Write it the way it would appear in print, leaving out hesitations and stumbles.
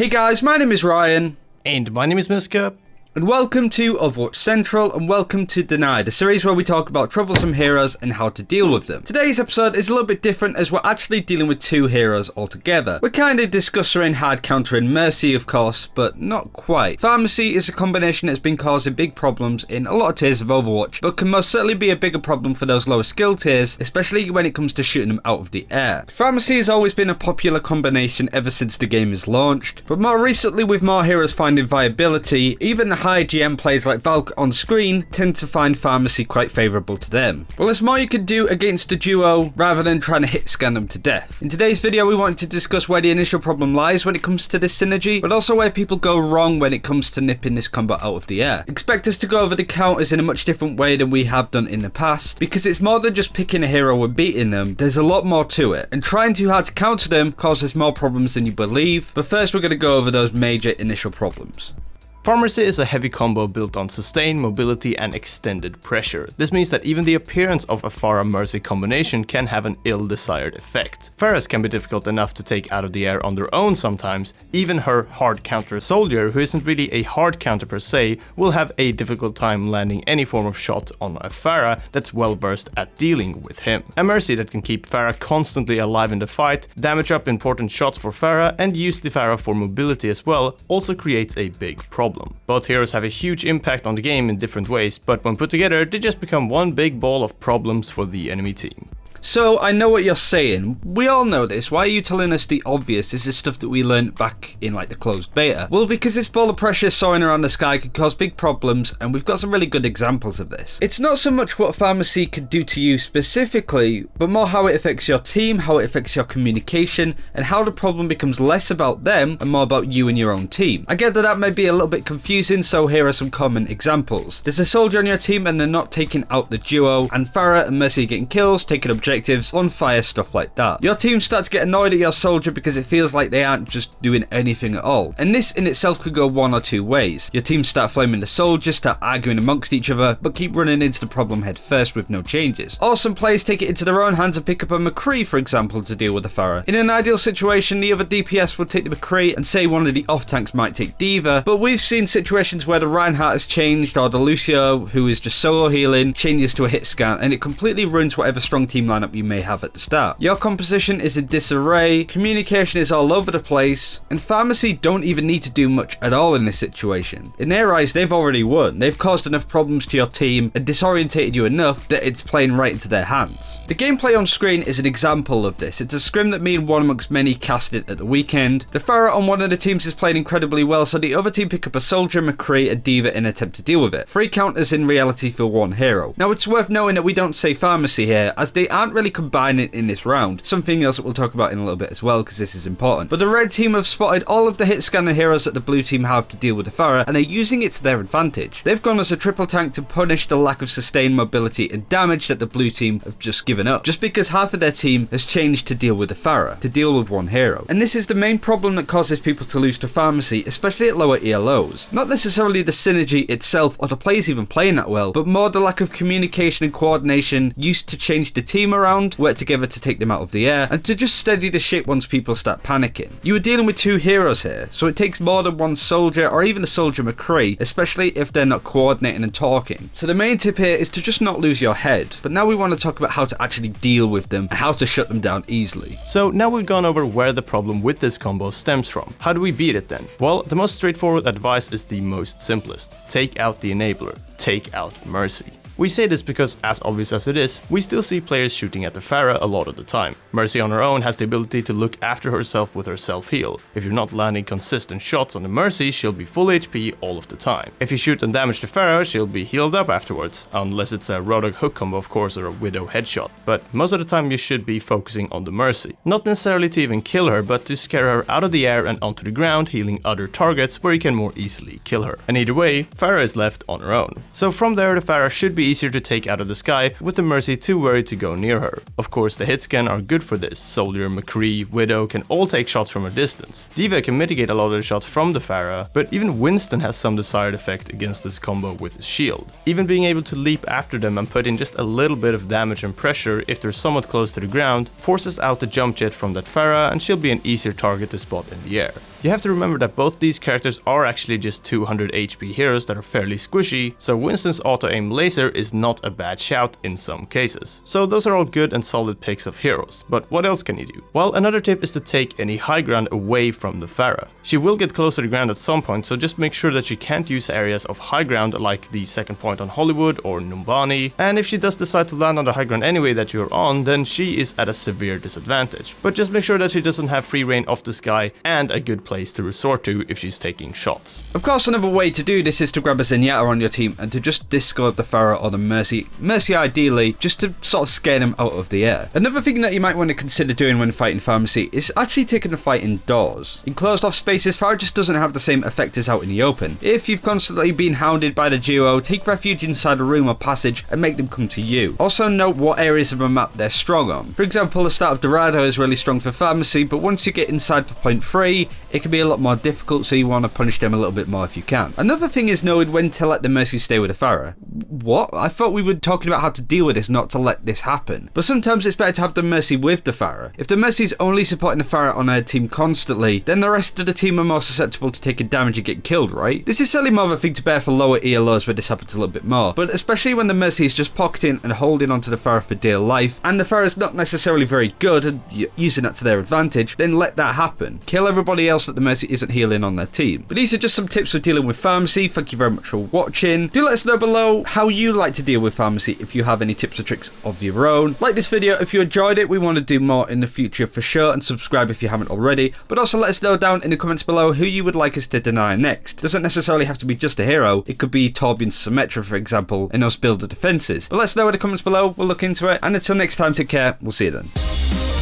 Hey guys, my name is Ryan. And my name is Miska. And welcome to Overwatch Central, and welcome to Denied, a series where we talk about troublesome heroes and how to deal with them. Today's episode is a little bit different as we're actually dealing with two heroes altogether. We're kind of discussing hard counter and Mercy, of course, but not quite. PharMercy is a combination that's been causing big problems in a lot of tiers of Overwatch, but can most certainly be a bigger problem for those lower skill tiers, especially when it comes to shooting them out of the air. PharMercy has always been a popular combination ever since the game is launched, but more recently with more heroes finding viability, even the high GM players like Valk on screen tend to find PharMercy quite favourable to them. Well, there's more you can do against a duo rather than trying to hit scan them to death. In today's video we wanted to discuss where the initial problem lies when it comes to this synergy, but also where people go wrong when it comes to nipping this combo out of the air. Expect us to go over the counters in a much different way than we have done in the past, because it's more than just picking a hero and beating them. There's a lot more to it, and trying too hard to counter them causes more problems than you believe. But first we're going to go over those major initial problems. PharMercy is a heavy combo built on sustain, mobility, and extended pressure. This means that even the appearance of a Pharah-Mercy combination can have an ill-desired effect. Pharahs can be difficult enough to take out of the air on their own sometimes. Even her hard counter soldier, who isn't really a hard counter per se, will have a difficult time landing any form of shot on a Pharah that's well versed at dealing with him. A Mercy that can keep Pharah constantly alive in the fight, damage up important shots for Pharah, and use the Pharah for mobility as well, also creates a big problem. Both heroes have a huge impact on the game in different ways, but when put together, they just become one big ball of problems for the enemy team. So, I know what you're saying. We all know this. Why are you telling us the obvious? This is stuff that we learned back in like the closed beta. Well, because this ball of pressure soaring around the sky could cause big problems, and we've got some really good examples of this. It's not so much what PharMercy could do to you specifically, but more how it affects your team, how it affects your communication, and how the problem becomes less about them and more about you and your own team. I get that that may be a little bit confusing, so here are some common examples. There's a soldier on your team and they're not taking out the duo, and Pharah and Mercy are getting kills, taking objectives, on fire, stuff like that. Your team starts to get annoyed at your soldier because it feels like they aren't just doing anything at all. And this in itself could go one or two ways. Your team start flaming the soldier, start arguing amongst each other, but keep running into the problem head first with no changes. Or some players take it into their own hands and pick up a McCree, for example, to deal with the Pharah. In an ideal situation, the other DPS would take the McCree and say one of the off tanks might take D.Va, but we've seen situations where the Reinhardt has changed, or the Lucio, who is just solo healing, changes to a hit scan, and it completely ruins whatever strong team lineup you may have at the start. Your composition is in disarray, communication is all over the place, and PharMercy don't even need to do much at all in this situation. In their eyes, they've already won. They've caused enough problems to your team and disorientated you enough that it's playing right into their hands. The gameplay on screen is an example of this. It's a scrim that me and one amongst many casted at the weekend. The Pharah on one of the teams is playing incredibly well, so the other team pick up a soldier, McCree, and D.Va in an attempt to deal with it. 3 counters in reality for one hero. Now it's worth noting that we don't say PharMercy here, as they aren't really combining in this round. Something else that we'll talk about in a little bit as well, because this is important. But the red team have spotted all of the hit scanner heroes that the blue team have to deal with the Pharah, and they're using it to their advantage. They've gone as a triple tank to punish the lack of sustained mobility and damage that the blue team have just given up, just because half of their team has changed to deal with the Pharah, to deal with one hero. And this is the main problem that causes people to lose to PharMercy, especially at lower ELOs. Not necessarily the synergy itself or the players even playing that well, but more the lack of communication and coordination used to change the team around, work together to take them out of the air, and to just steady the ship once people start panicking. You are dealing with two heroes here, so it takes more than one soldier or even a soldier McCree, especially if they're not coordinating and talking. So the main tip here is to just not lose your head. But now we want to talk about how to actually deal with them and how to shut them down easily. So now we've gone over where the problem with this combo stems from. How do we beat it then? Well, the most straightforward advice is the most simplest. Take out the enabler. Take out Mercy. We say this because, as obvious as it is, we still see players shooting at the Pharah a lot of the time. Mercy on her own has the ability to look after herself with her self-heal. If you're not landing consistent shots on the Mercy, she'll be full HP all of the time. If you shoot and damage the Pharah, she'll be healed up afterwards, unless it's a Roadhog hook combo of course or a Widow headshot. But most of the time you should be focusing on the Mercy. Not necessarily to even kill her, but to scare her out of the air and onto the ground, healing other targets where you can more easily kill her. And either way, Pharah is left on her own. So from there the Pharah should be easier to take out of the sky, with the Mercy too worried to go near her. Of course the hit scan are good for this. Soldier, McCree, Widow can all take shots from a distance. D.Va can mitigate a lot of the shots from the Pharah, but even Winston has some desired effect against this combo with his shield. Even being able to leap after them and put in just a little bit of damage and pressure if they're somewhat close to the ground forces out the jump jet from that Pharah, and she'll be an easier target to spot in the air. You have to remember that both these characters are actually just 200 HP heroes that are fairly squishy, so Winston's auto-aim laser is not a bad shout in some cases. So those are all good and solid picks of heroes, but what else can you do? Well, another tip is to take any high ground away from the Pharah. She will get closer to ground at some point, so just make sure that she can't use areas of high ground like the second point on Hollywood or Numbani, and if she does decide to land on the high ground anyway that you're on, then she is at a severe disadvantage. But just make sure that she doesn't have free reign off the sky and a good place to resort to if she's taking shots. Of course, another way to do this is to grab a Zenyatta on your team and to just discard the Pharah or the Mercy ideally, just to sort of scare them out of the air. Another thing that you might want to consider doing when fighting PharMercy is actually taking the fight indoors. In closed off spaces, Pharah just doesn't have the same effect as out in the open. If you've constantly been hounded by the duo, take refuge inside a room or passage and make them come to you. Also note what areas of a map they're strong on. For example, the start of Dorado is really strong for PharMercy, but once you get inside for point 3, it can be a lot more difficult, so you want to punish them a little bit more if you can. Another thing is knowing when to let the Mercy stay with the Pharah. What? I thought we were talking about how to deal with this, not to let this happen. But sometimes it's better to have the Mercy with the Pharah. If the Mercy is only supporting the Pharah on her team constantly, then the rest of the team are more susceptible to taking damage and getting killed, right? This is certainly more of a thing to bear for lower ELOs where this happens a little bit more, but especially when the Mercy is just pocketing and holding onto the Pharah for dear life, and the Pharah is not necessarily very good and using that to their advantage, then let that happen. Kill everybody else that the Mercy isn't healing on their team. But these are just some tips for dealing with PharMercy. Thank you very much for watching. Do let us know below how you like to deal with PharMercy, if you have any tips or tricks of your own. Like this video if you enjoyed it. We want to do more in the future for sure, and subscribe if you haven't already. But also let us know down in the comments below who you would like us to deny next. Doesn't necessarily have to be just a hero. It could be Torbjorn's Symmetra, for example, and us build the defenses. But let us know in the comments below. We'll look into it. And until next time, take care. We'll see you then.